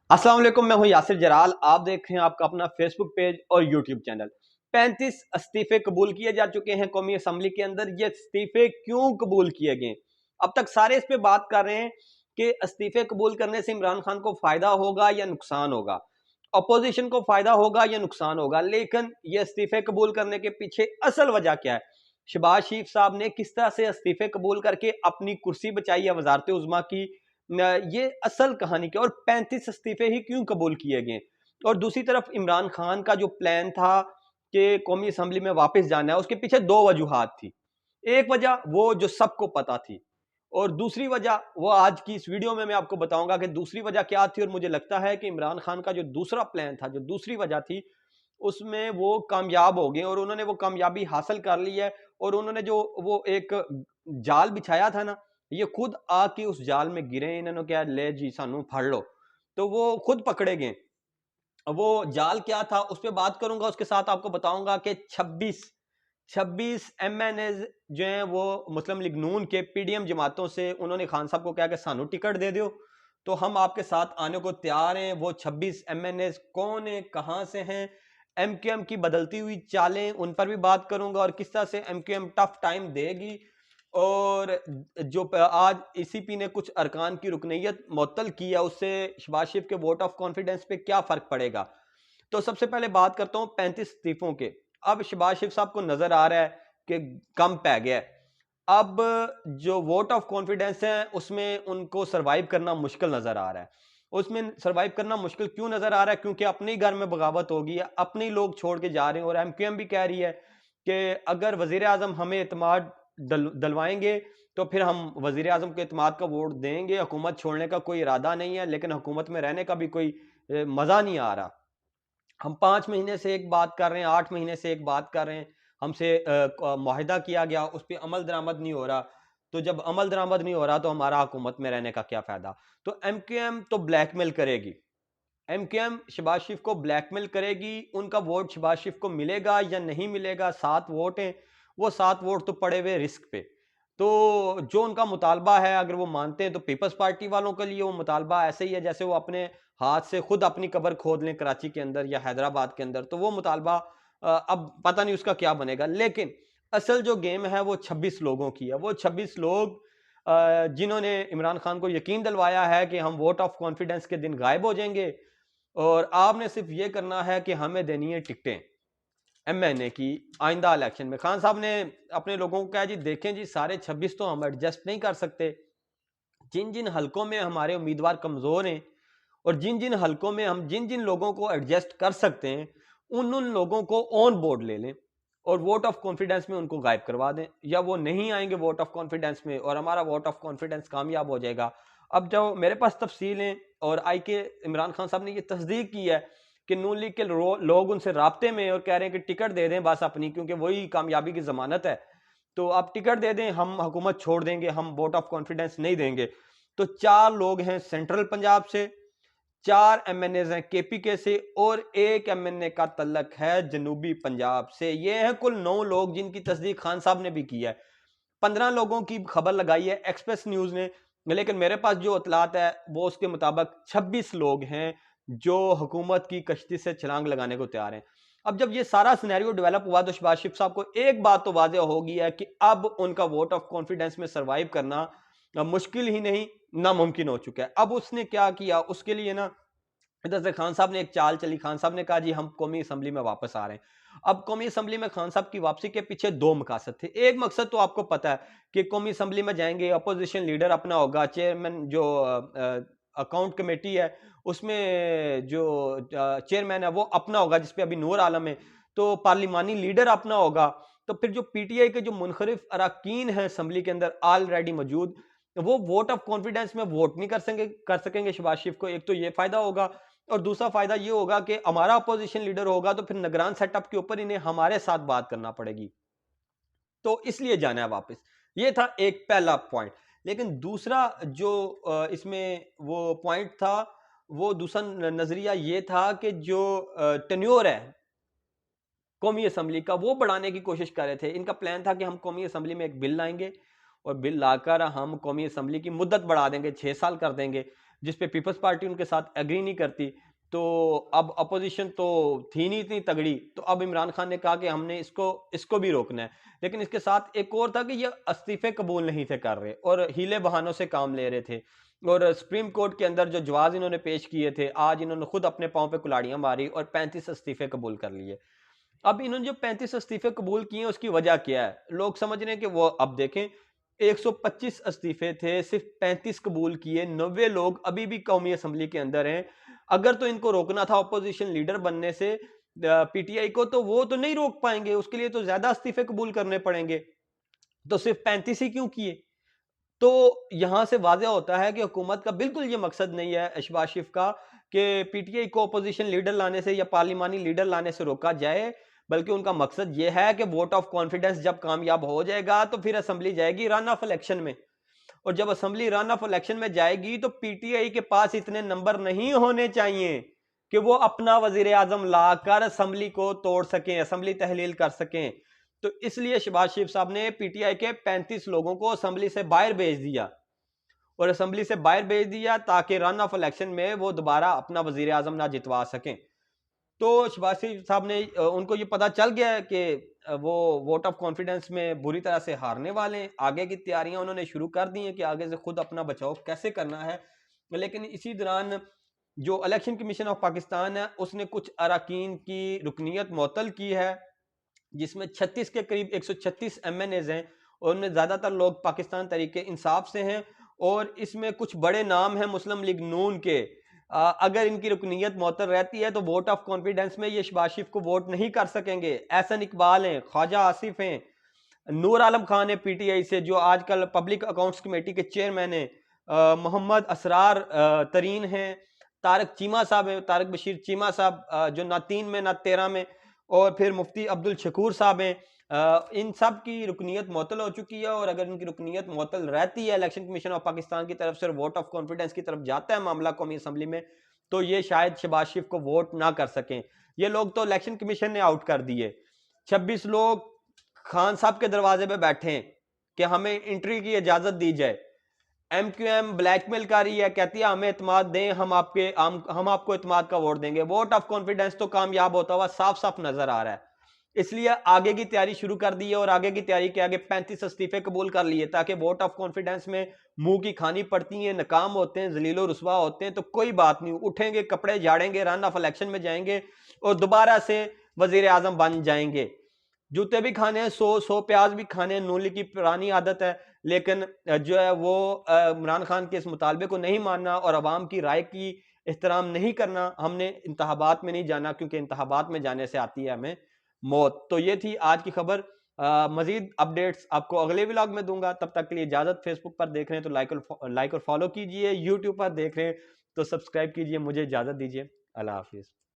अस्सलाम वालेकुम, मैं हूं यासिर जराल। आप देख रहे हैं आपका अपना फेसबुक पेज और यूट्यूब चैनल। 35 इस्तीफे कबूल किए जा चुके हैं कौमी असम्बली के अंदर। ये इस्तीफे क्यों कबूल किए गए? अब तक सारे इस पे बात कर रहे हैं कि इस्तीफे कबूल करने से इमरान खान को फायदा होगा या नुकसान होगा, अपोजिशन को फायदा होगा या नुकसान होगा। लेकिन ये इस्तीफे कबूल करने के पीछे असल वजह क्या है? शहबाज शरीफ साहब ने किस तरह से इस्तीफे कबूल करके अपनी कुर्सी बचाई है वजारत उज़्मा की, ये असल कहानी क्या, और 35 इस्तीफे ही क्यों कबूल किए गए। और दूसरी तरफ इमरान खान का जो प्लान था कि कौमी असम्बली में वापस जाना है, उसके पीछे दो वजूहात थी। एक वजह वो जो सबको पता थी, और दूसरी वजह वो आज की इस वीडियो में मैं आपको बताऊंगा कि दूसरी वजह क्या थी। और मुझे लगता है कि इमरान खान का जो दूसरा प्लान था, जो दूसरी वजह थी, उसमें वो कामयाब हो गए और उन्होंने वो कामयाबी हासिल कर ली है। और उन्होंने जो वो एक जाल बिछाया था ना, ये खुद आके उस जाल में गिरे। इन्होंने क्या, ले जी सानू फड़ लो, तो वो खुद पकड़े गए। वो जाल क्या था उस पर बात करूंगा, उसके साथ आपको बताऊंगा कि 26 MNA जो हैं वो मुस्लिम लीग नून के पीडीएम जमातों से उन्होंने खान साहब को कहा कि सानू टिकट दे दो, तो हम आपके साथ आने को तैयार हैं। वो 26 MNA कौन है, कहां से हैं, एमक्यूएम की बदलती हुई चालें, उन पर भी बात करूंगा और किस तरह से एमक्यूएम टफ टाइम देगी। और जो आज ईसीपी ने कुछ अरकान की रुकनीयत मुअत्तल की है, उससे शहबाज शरीफ के वोट ऑफ कॉन्फिडेंस पे क्या फर्क पड़ेगा। तो सबसे पहले बात करता हूं 35 इस्तीफों के। अब शहबाज शरीफ साहब को नजर आ रहा है कि कम पै गया है। अब जो वोट ऑफ कॉन्फिडेंस है उसमें उनको सरवाइव करना मुश्किल नजर आ रहा है। उसमें सरवाइव करना मुश्किल क्यों नजर आ रहा है? क्योंकि अपने ही घर में बगावत होगी, अपने ही लोग छोड़ के जा रहे हैं। और एमक्यूएम भी कह रही है कि अगर वजीर आजम हमें एतमाद दलवाएंगे तो फिर हम वजीर आजम को एतमाद का वोट देंगे। हुकूमत छोड़ने का कोई इरादा नहीं है, लेकिन हुकूमत में रहने का भी कोई मजा नहीं आ रहा। हम 5 महीने से एक बात कर रहे हैं, 8 महीने से एक बात कर रहे हैं, हमसे मुआहिदा किया गया, उस पर अमल दरामद नहीं हो रहा। तो जब अमल दरामद नहीं हो रहा तो हमारा हुकूमत में रहने का क्या फायदा? तो एमक्यूएम तो ब्लैकमेल करेगी। एमक्यूएम शहबाज शरीफ को ब्लैकमेल करेगी। उनका वोट शहबाज शरीफ को मिलेगा या नहीं मिलेगा, 7 वोट हैं, वो 7 वोट तो पड़े हुए रिस्क पे। तो जो उनका मुतालबा है, अगर वो मानते हैं, तो पीपल्स पार्टी वालों के लिए वो मुतालबा ऐसे ही है जैसे वो अपने हाथ से खुद अपनी कब्र खोद लें कराची के अंदर या हैदराबाद के अंदर। तो वो मुतालबा अब पता नहीं उसका क्या बनेगा। लेकिन असल जो गेम है वो 26 लोगों की है। वो 26 लोग जिन्होंने इमरान खान को यकीन दिलवाया है कि हम वोट ऑफ कॉन्फिडेंस के दिन गायब हो जाएंगे और आपने सिर्फ ये करना है कि हमें देनी है टिकटें एमएनए की आइंदा इलेक्शन में। खान साहब ने अपने लोगों को कहा, जी देखें जी, सारे 26 तो हम एडजस्ट नहीं कर सकते। जिन जिन हलकों में हमारे उम्मीदवार कमजोर हैं और जिन जिन हलकों में हम जिन जिन लोगों को एडजस्ट कर सकते हैं, उन उन लोगों को ऑन बोर्ड ले लें और वोट ऑफ कॉन्फिडेंस में उनको गायब करवा दें, या वो नहीं आएंगे वोट ऑफ कॉन्फिडेंस में और हमारा वोट ऑफ कॉन्फिडेंस कामयाब हो जाएगा। अब जो मेरे पास तफसीलें और आई के इमरान खान साहब ने ये तस्दीक की है कि नून लीग के लोग उनसे राब्ते में और कह रहे हैं कि टिकट दे दें बस अपनी, क्योंकि वही कामयाबी की जमानत है। तो आप टिकट दे दें, हम हुकूमत छोड़ देंगे, हम वोट ऑफ कॉन्फिडेंस नहीं देंगे। तो 4 लोग हैं सेंट्रल पंजाब से, 4 MNA हैं केपीके से और 1 MNA का तल्लक है जनूबी पंजाब से। ये है कुल 9 लोग जिनकी तस्दीक खान साहब ने भी की है। 15 लोगों की खबर लगाई है एक्सप्रेस न्यूज ने, लेकिन मेरे पास जो इतलात है वो उसके मुताबिक 26 लोग हैं जो हुकूमत की कश्ती से छलांग लगाने को तैयार हैं। अब जब ये सारा सिनेरियो डेवलप हुआ तो शहबाज शरीफ साहब को एक बात तो वाज़ेह होगी है कि अब उनका वोट ऑफ कॉन्फिडेंस में सरवाइव करना मुश्किल ही नहीं, नामुमकिन हो चुका है। अब उसने क्या किया, उसके लिए ना इधर से खान साहब ने एक चाल चली। खान साहब ने कहा, जी हम कौमी असम्बली में वापस आ रहे हैं। अब कौमी असम्बली में खान साहब की वापसी के पीछे दो मकसद थे। एक मकसद तो आपको पता है कि कौमी असम्बली में जाएंगे, अपोजिशन लीडर अपना होगा, चेयरमैन जो अकाउंट कमेटी है उसमें जो चेयरमैन है वो अपना होगा, जिसपे अभी नूर आलम है, तो पार्लिमानी लीडर अपना होगा। तो फिर जो पीटीआई के जो मुनखरिफ अरकान हैं असम्बली के अंदर ऑलरेडी मौजूद, वो वोट ऑफ कॉन्फिडेंस में वोट नहीं कर सकेंगे शहबाज शरीफ को। एक तो ये फायदा होगा, और दूसरा फायदा ये होगा कि हमारा अपोजिशन लीडर होगा तो फिर निगरान सेटअप के ऊपर इन्हें हमारे साथ बात करना पड़ेगी, तो इसलिए जाना है वापस। ये था एक पहला पॉइंट। लेकिन दूसरा जो इसमें वो पॉइंट था, वो दूसरा नजरिया ये था कि जो टेन्योर है कौमी असम्बली का, वो बढ़ाने की कोशिश कर रहे थे। इनका प्लान था कि हम कौमी असम्बली में एक बिल लाएंगे और बिल लाकर हम कौमी असम्बली की मुद्दत बढ़ा देंगे, 6 साल कर देंगे। जिस पे पीपल्स पार्टी उनके साथ एग्री नहीं करती। तो अब अपोजिशन तो थी नहीं इतनी तगड़ी, तो अब इमरान खान ने कहा कि हमने इसको इसको भी रोकना है। लेकिन इसके साथ एक और था कि ये इस्तीफे कबूल नहीं थे कर रहे और हीले बहानों से काम ले रहे थे। और सुप्रीम कोर्ट के अंदर जो जवाब इन्होंने पेश किए थे, आज इन्होंने खुद अपने पाँव पे कुल्हाड़ियां मारी और 35 इस्तीफे कबूल कर लिए। अब इन्होंने जो 35 इस्तीफे कबूल किए हैं, उसकी वजह क्या है? लोग समझ रहे हैं कि वो, अब देखें, 125 इस्तीफे थे, सिर्फ 35 कबूल किए, 90 लोग अभी भी कौमी असम्बली के अंदर हैं। अगर तो इनको रोकना था अपोजिशन लीडर बनने से पीटीआई को, तो वो तो नहीं रोक पाएंगे, उसके लिए तो ज्यादा इस्तीफे कबूल करने पड़ेंगे। तो सिर्फ 35 ही क्यों किए? तो यहां से वाज़ेह होता है कि हुकूमत का बिल्कुल ये मकसद नहीं है, शहबाज शरीफ का, कि पीटीआई को अपोजिशन लीडर लाने से या पार्लिमानी लीडर लाने से रोका जाए, बल्कि उनका मकसद ये है कि वोट ऑफ कॉन्फिडेंस जब कामयाब हो जाएगा तो फिर असेंबली जाएगी रन ऑफ इलेक्शन में। और जब असेंबली रन ऑफ इलेक्शन में जाएगी तो पीटीआई के पास इतने नंबर नहीं होने चाहिए कि वो अपना वजीर आजम लाकर असेंबली को तोड़ सकें, असेंबली तहलील कर सकें। तो इसलिए शहबाज शरीफ साहब ने पीटीआई के 35 लोगों को असेंबली से बाहर भेज दिया, और असेंबली से बाहर भेज दिया ताकि रन ऑफ इलेक्शन में वो दोबारा अपना वजीर आजम ना जितवा सकें। तो शहबाज शरीफ साहब ने, उनको ये पता चल गया है कि वो वोट ऑफ कॉन्फिडेंस में बुरी तरह से हारने वाले हैं। आगे की तैयारियां उन्होंने शुरू कर दी हैं कि आगे से खुद अपना बचाव कैसे करना है। लेकिन इसी दौरान जो इलेक्शन कमीशन ऑफ पाकिस्तान है, उसने कुछ अरकान की रुकनीत मुअत्तल की है, जिसमें 36 के करीब 136 एमएनएज हैं, और उनमें ज़्यादातर लोग पाकिस्तान तरीके इंसाफ से हैं। और इसमें कुछ बड़े नाम हैं मुस्लिम लीग नून के। अगर इनकी रुकनीत मुअत्तल रहती है तो वोट ऑफ कॉन्फिडेंस में ये शहबाज शरीफ को वोट नहीं कर सकेंगे। एहसन इकबाल हैं, ख्वाजा आसिफ हैं, नूर आलम खान है पीटीआई से, जो आजकल पब्लिक अकाउंट्स कमेटी के चेयरमैन हैं, मोहम्मद असरार तरीन हैं, तारक चीमा साहब हैं, तारक बशीर चीमा साहब, जो ना 3 में ना 13 में, और फिर मुफ्ती अब्दुल शकूर साहब हैं। इन सब की रुकनीत मुअत्तल हो चुकी है, और अगर इनकी रुकनीत मुअत्तल रहती है इलेक्शन कमीशन ऑफ पाकिस्तान की तरफ से, वोट ऑफ कॉन्फिडेंस की तरफ जाता है मामला कौमी असम्बली में, तो ये शायद शहबाज शरीफ को वोट ना कर सकें। ये लोग तो इलेक्शन कमीशन ने आउट कर दिए। 26 लोग खान साहब के दरवाजे पे बैठे हैं कि हमें एंट्री की इजाजत दी जाए। एमक्यूएम ब्लैकमेल कर रही है, कहती है हमें इत्मीद दें, हम आपको इत्मीद का वोट देंगे। वोट ऑफ कॉन्फिडेंस तो कामयाब होता हुआ साफ साफ नजर आ रहा है। इसलिए आगे की तैयारी शुरू कर दी है, और आगे की तैयारी के आगे 35 इस्तीफे कबूल कर लिए, ताकि वोट ऑफ कॉन्फिडेंस में मुंह की खानी पड़ती है, नाकाम होते हैं, जलीलो रुसवा होते हैं, तो कोई बात नहीं, उठेंगे, कपड़े झाड़ेंगे, रन ऑफ इलेक्शन में जाएंगे और दोबारा से वजीर आजम बन जाएंगे। जूते भी खाने हैं, 100 प्याज भी खाने हैं, नून लीग की पुरानी आदत है। लेकिन जो है वो इमरान खान के इस मुतालबे को नहीं मानना और अवाम की राय की एहतराम नहीं करना। हमने इंतखाबात में नहीं जाना, क्योंकि इंतखाबात में जाने से आती है हमें मौत। तो ये थी आज की खबर। मजीद अपडेट्स आपको अगले व्लॉग में दूंगा। तब तक के लिए इजाजत। फेसबुक पर देख रहे हैं तो लाइक और फॉलो कीजिए, यूट्यूब पर देख रहे हैं तो सब्सक्राइब कीजिए। मुझे इजाजत दीजिए। अल्लाह हाफिज।